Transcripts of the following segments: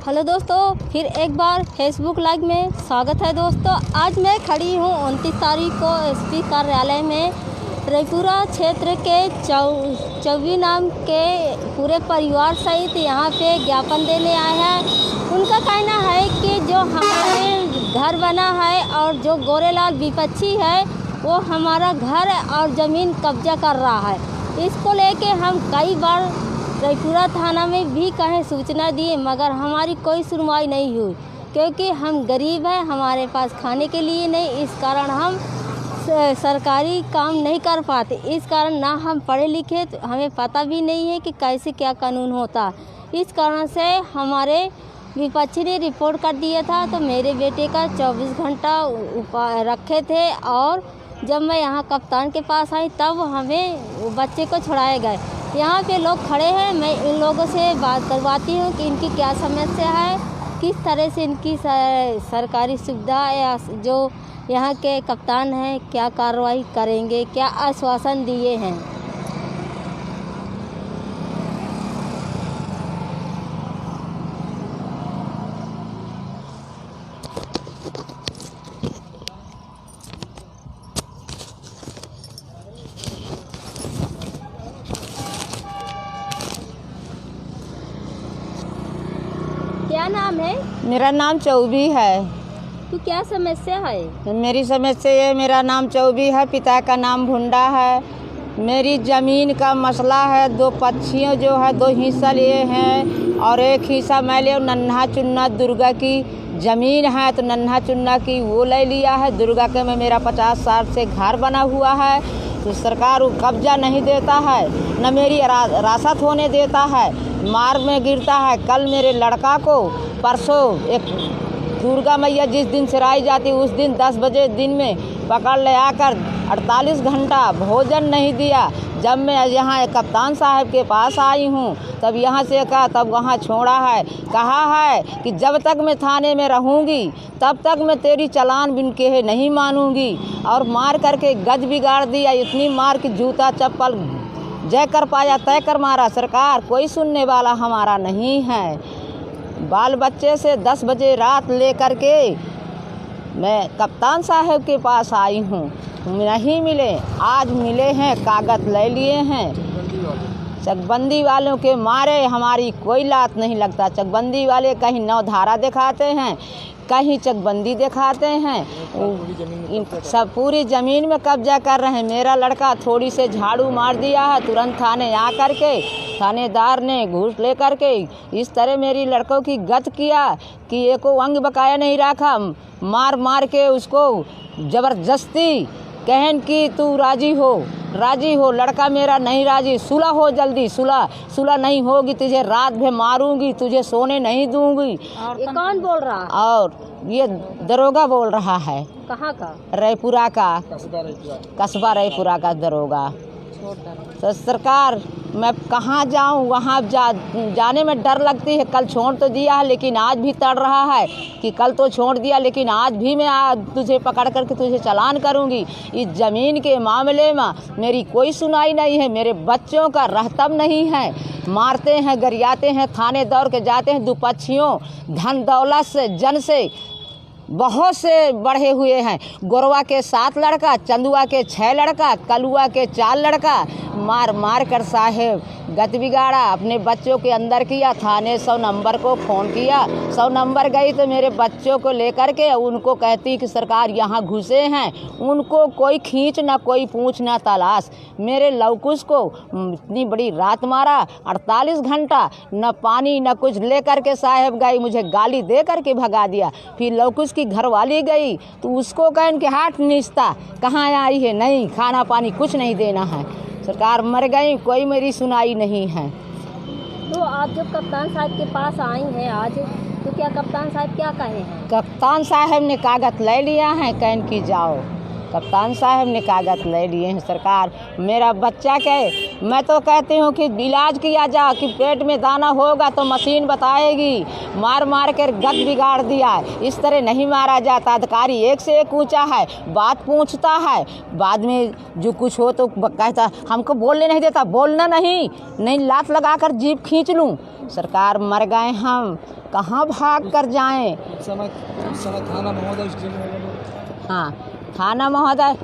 Hello दोस्तों, फिर एक बार फेसबुक लाइव में स्वागत है दोस्तों। आज मैं खड़ी हूँ 29 तारीख को एसपी कार्यालय में। रईपुरा क्षेत्र के चौबी नाम के पूरे परिवार सहित यहाँ पे ज्ञापन देने आए हैं। उनका कहना है कि जो हमारे घर बना है और जो गोरेलाल विपक्षी है वो हमारा घर और ज़मीन कब्जा कर रहा है। इसको लेके हम कई बार रईपुरा थाना में भी कहीं सूचना दिए, मगर हमारी कोई सुनवाई नहीं हुई, क्योंकि हम गरीब हैं, हमारे पास खाने के लिए नहीं। इस कारण हम सरकारी काम नहीं कर पाते। इस कारण ना हम पढ़े लिखे, तो हमें पता भी नहीं है कि कैसे क्या कानून होता। इस कारण से हमारे विपक्षी ने रिपोर्ट कर दिया था, तो मेरे बेटे का 24 घंटा रखे थे और जब मैं यहाँ कप्तान के पास आई तब हमें बच्चे को छुड़ाए गए। यहाँ पे लोग खड़े हैं, मैं इन लोगों से बात करवाती हूँ कि इनकी क्या समस्या है, किस तरह से इनकी सरकारी सुविधा या जो यहाँ के कप्तान हैं क्या कार्रवाई करेंगे, क्या आश्वासन दिए हैं। क्या नाम है? मेरा नाम चौबी है। तो क्या समस्या है? मेरी समस्या ये, मेरा नाम चौबी है, पिता का नाम भुंडा है। मेरी ज़मीन का मसला है। दो पक्षियों जो है 2 हिस्सा लिए हैं और एक हिस्सा मैं ले नन्हा चुन्ना दुर्गा की ज़मीन है, तो नन्हा चुन्ना की वो ले लिया है। दुर्गा के में मेरा 50 साल से घर बना हुआ है, तो सरकार वो कब्जा नहीं देता है, न मेरी रासत होने देता है, मार में गिरता है। कल मेरे लड़का को परसों एक दुर्गा मैया जिस दिन सिराई जाती उस दिन 10 बजे दिन में पकड़ ले आकर 48 घंटा भोजन नहीं दिया। जब मैं यहाँ कप्तान साहब के पास आई हूँ तब यहाँ से कहा, तब वहाँ छोड़ा है, कहा है कि जब तक मैं थाने में रहूँगी तब तक मैं तेरी चालान बिन के नहीं मानूंगी। और मार करके गज बिगाड़ दिया। इतनी मार कि जूता चप्पल जय कर पाया तय कर मारा। सरकार कोई सुनने वाला हमारा नहीं है। बाल बच्चे से 10 बजे रात ले कर के मैं कप्तान साहब के पास आई हूँ, नहीं मिले। आज मिले हैं, कागज़ ले लिए हैं। चकबंदी वालों के मारे हमारी कोई लात नहीं लगता। चकबंदी वाले कहीं 9 धारा दिखाते हैं, कहीं चकबंदी दिखाते हैं, सब पूरी ज़मीन में कब्जा कर रहे हैं। मेरा लड़का थोड़ी से झाड़ू मार दिया है, तुरंत थाने आ कर के थानेदार ने घूस ले कर के इस तरह मेरी लड़कों की गत किया कि एको अंग बकाया नहीं रखा। मार मार के उसको ज़बरदस्ती कहन कि तू राजी हो। लड़का मेरा नहीं राजी। सुलह हो जल्दी, सुलह नहीं होगी तुझे रात भर मारूंगी, तुझे सोने नहीं दूंगी। ये कौन बोल रहा? और ये दरोगा बोल रहा है। कहाँ का? रईपुरा का, कस्बा रईपुरा का दरोगा। तो सरकार मैं कहाँ जाऊँ, वहाँ जाने में डर लगती है। कल छोड़ तो दिया है लेकिन आज भी तड़ रहा है कि कल तो छोड़ दिया लेकिन आज भी मैं तुझे पकड़ करके तुझे चालान करूँगी। इस ज़मीन के मामले में मेरी कोई सुनाई नहीं है। मेरे बच्चों का रहतम नहीं है। मारते हैं, गरियाते हैं, थाने दौड़ के जाते हैं। दुपक्षियों धन दौलत से जन से बहुत से बढ़े हुए हैं। गोरवा के 7 लड़का, चंदुआ के 6 लड़का, कलुआ के 4 लड़का मार मार कर साहेब गत बिगाड़ा। अपने बच्चों के अंदर किया। थाने 100 नंबर को फ़ोन किया, 100 नंबर गई तो मेरे बच्चों को लेकर के उनको कहती कि सरकार यहाँ घुसे हैं। उनको कोई खींच ना कोई पूछ ना तलाश। मेरे लौकुश को इतनी बड़ी रात मारा, 48 घंटा न पानी न कुछ लेकर के साहेब गई, मुझे गाली दे करके भगा दिया। फिर लौकुश की घरवाली गई तो उसको कहन के हाथ निस्ता कहाँ आई है, नहीं खाना पानी कुछ नहीं देना है। सरकार मर गई, कोई मेरी सुनाई नहीं है। तो आप जब कप्तान साहब के पास आई हैं आज, तो क्या कप्तान साहब क्या कहे हैं? कप्तान साहब ने कागज़ ले लिया है, कहन की जाओ। कप्तान साहब ने कागज़ ले लिए हैं। सरकार मेरा बच्चा के मैं तो कहती हूँ कि इलाज किया जा, कि पेट में दाना होगा तो मशीन बताएगी। मार मार कर गद बिगाड़ दिया। इस तरह नहीं मारा जाता। अधिकारी एक से एक ऊंचा है, बात पूछता है, बाद में जो कुछ हो तो कहता हमको बोलने नहीं देता। बोलना नहीं लात लगा कर जीभ खींच लूँ। सरकार मर गए हम, कहाँ भाग कर जाएं। समय थाना महोदय, हाँ, थाना महोदय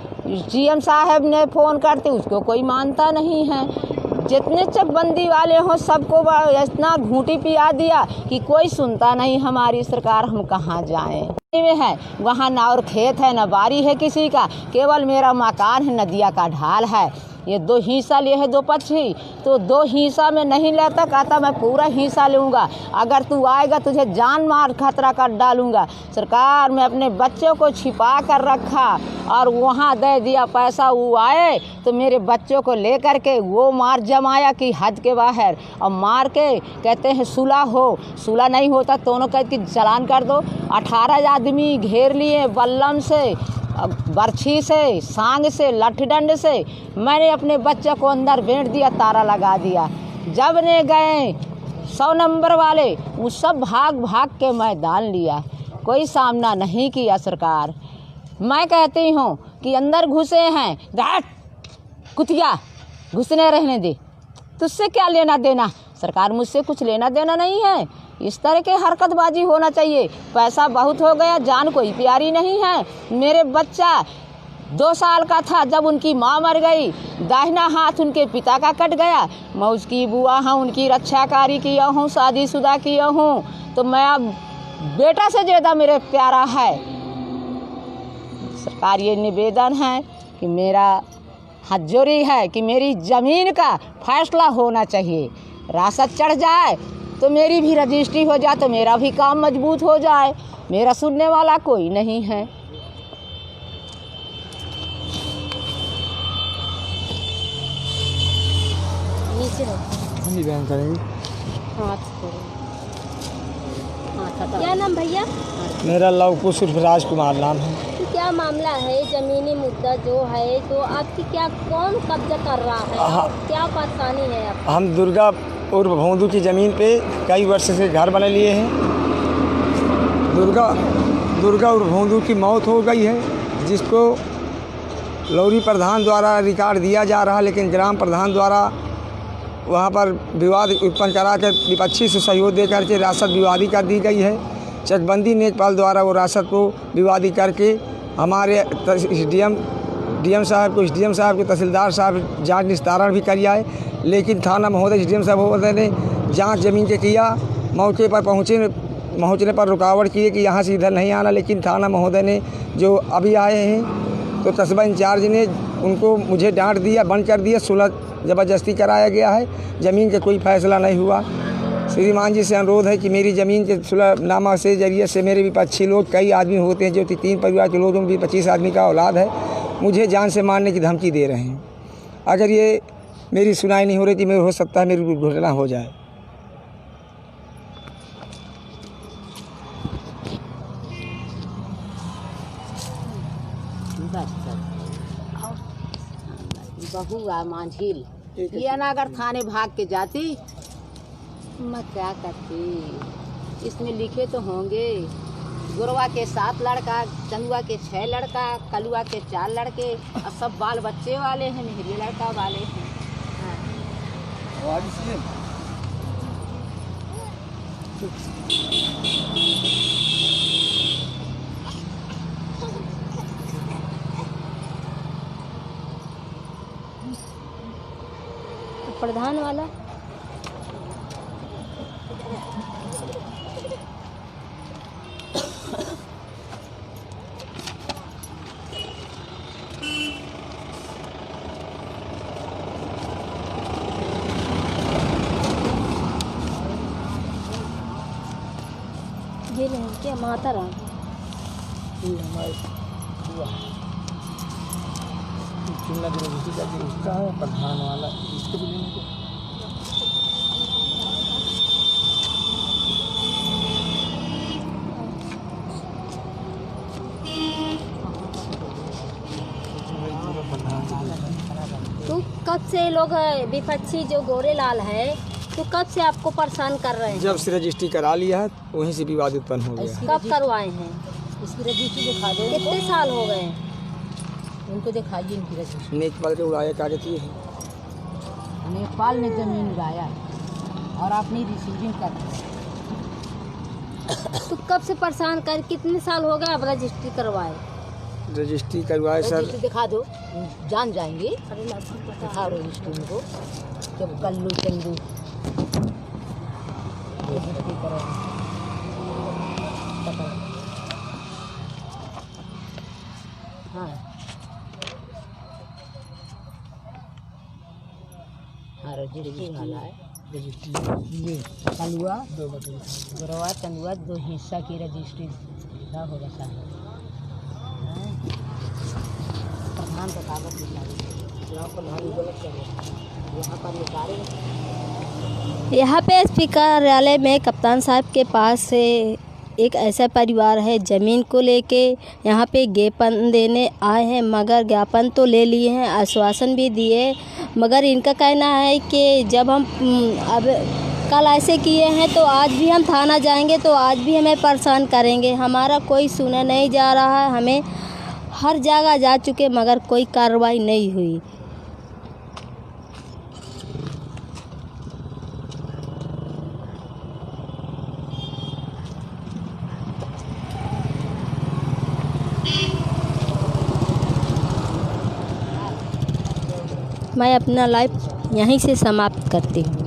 GM साहब ने फ़ोन करते उसको कोई मानता नहीं है। जितने चकबंदी वाले हों सबको इतना घूंटी पिया दिया कि कोई सुनता नहीं हमारी सरकार, हम कहाँ जाएं। में है वहाँ ना और खेत है ना बारी है किसी का, केवल मेरा मकान है, नदिया का ढाल है। ये 2 हिस्सा लिए है 2 पक्षी, तो 2 हिस्सा में नहीं लेता, कहता मैं पूरा हिस्सा लूँगा, अगर तू आएगा तुझे जान मार खतरा कर डालूँगा। सरकार मैं अपने बच्चों को छिपा कर रखा और वहाँ दे दिया पैसा, वो आए तो मेरे बच्चों को ले कर के वो मार जमाया कि हद के बाहर, और मार के कहते हैं सुलह हो, सुलह नहीं होता दोनों कह के चालान कर दो। 18 आदमी घेर लिए बल्लम से, बर्छी से, सांग से, लाठी डंडे से। मैंने अपने बच्चे को अंदर बैठ दिया, ताला लगा दिया। जब ने गए 100 नंबर वाले, वो सब भाग भाग के मैदान लिया, कोई सामना नहीं किया सरकार। मैं कहती हूँ कि अंदर घुसे हैं, घाट कुतिया घुसने रहने दे, तुझसे क्या लेना देना, सरकार मुझसे कुछ लेना देना नहीं है। इस तरह के हरकतबाजी होना चाहिए। पैसा बहुत हो गया, जान कोई प्यारी नहीं है। मेरे बच्चा 2 साल का था जब उनकी माँ मर गई, दाहिना हाथ उनके पिता का कट गया। मैं उसकी बुआ हूँ, उनकी रक्षाकारी किया हूँ, शादीशुदा किया हूँ, तो मैं अब बेटा से ज़्यादा मेरे प्यारा है। सरकार ये निवेदन है कि मेरा हाथ जोड़ी है कि मेरी ज़मीन का फैसला होना चाहिए। रासत चढ़ जाए तो मेरी भी रजिस्ट्री हो जाए, तो मेरा भी काम मजबूत हो जाए। मेरा सुनने वाला कोई नहीं है। नीचे हम ही बयान करेंगे। क्या नाम भैया? मेरा लवकुश उर्फ राजकुमार नाम है। तो क्या मामला है, जमीनी मुद्दा जो है तो आपकी क्या कौन कब्जा कर रहा है, और क्या परेशानी है आपको? हम दुर्गा उर्फ भोंदू की ज़मीन पे कई वर्ष से घर बना लिए हैं। दुर्गा उर्फ भोंदू की मौत हो गई है, जिसको लौरी प्रधान द्वारा रिकॉर्ड दिया जा रहा है, लेकिन ग्राम प्रधान द्वारा वहाँ पर विवाद उत्पन्न करा कर विपक्षी से सहयोग दे करके रासत विवादी कर दी गई है। चकबंदी नेकपाल द्वारा वो रासत को विवादी करके हमारे डीएम साहब को, एसडीएम साहब को, तहसीलदार साहब जांच निस्तारण भी कर आए, लेकिन थाना महोदय एसडीएम साहब महोदय ने जांच ज़मीन के किया, मौके पर पहुँचने पर रुकावट किए कि यहाँ से इधर नहीं आना। लेकिन थाना महोदय ने जो अभी आए हैं तो कस्बा इंचार्ज ने उनको मुझे डांट दिया, बंद कर दिया, सुलह ज़बरदस्ती कराया गया है। ज़मीन के कोई फैसला नहीं हुआ। श्रीमान जी से अनुरोध है कि मेरी ज़मीन के सुलहनामा से जरिए से मेरे विपक्षी लोग कई आदमी होते हैं जो 3 परिवार के लोगों में 25 आदमी का औलाद है, मुझे जान से मारने की धमकी दे रहे हैं। अगर ये मेरी सुनाई नहीं हो रही कि मेरे हो सकता है मेरी दुर्घटना हो जाए। बहुआ मांझिल ये ना अगर थाने भाग के जाती मैं क्या करती। इसमें लिखे तो होंगे गुरवा के 7 लड़का, चंदुआ के 6 लड़का, कलुआ के 4 लड़के, और सब बाल बच्चे वाले हैं, मेहरी लड़का वाले हैं। प्रधान वाला ये नहीं क्या माता राम उसका है प्रधान वाला, इसको भी लेने को। तो कब से लोग विपक्षी जो गोरेलाल है तो कब से आपको परेशान कर रहे हैं? जब से रजिस्ट्री करा लिया है वहीं से विवाद उत्पन्न हो गया। कब करवाए हैं? इसकी रजिस्ट्री दिखा दो। कितने साल हो गए? उनको दिखाइए इनकी रजिस्ट्री। नेकपाल के उड़ाया कागज ये है। नेपाल ने ज़मीन उड़ाया। और अपनी रिसीविंग करते हैं। तो कब से परेशान कर, कितने साल हो गए अब रजिस्ट्री करवाए? रजिस्ट्री करवाए सर। रजिस्ट्री दिखा दो, जान जाएंगे। दिखाओ रजिस्ट्री को, जब कल्लू चंदू रजिस्ट्री करो। हाँ हाँ, रजिस्ट्री वाला है। रजिस्ट्री ये कलुआ गोरवा चंदुआ 2 हिस्सा की रजिस्ट्री का होगा साहब। प्रधान का कागज निकाले, यहाँ पर यहाँ पे एसपी कार्यालय में कप्तान साहब के पास से एक ऐसा परिवार है, ज़मीन को लेके यहाँ पे ज्ञापन देने आए हैं, मगर ज्ञापन तो ले लिए हैं, आश्वासन भी दिए, मगर इनका कहना है कि जब हम अब कल ऐसे किए हैं तो आज भी हम थाना जाएंगे तो आज भी हमें परेशान करेंगे। हमारा कोई सुना नहीं जा रहा है, हमें हर जगह जा चुके मगर कोई कार्रवाई नहीं हुई। मैं अपना लाइफ यहीं से समाप्त करती हूँ।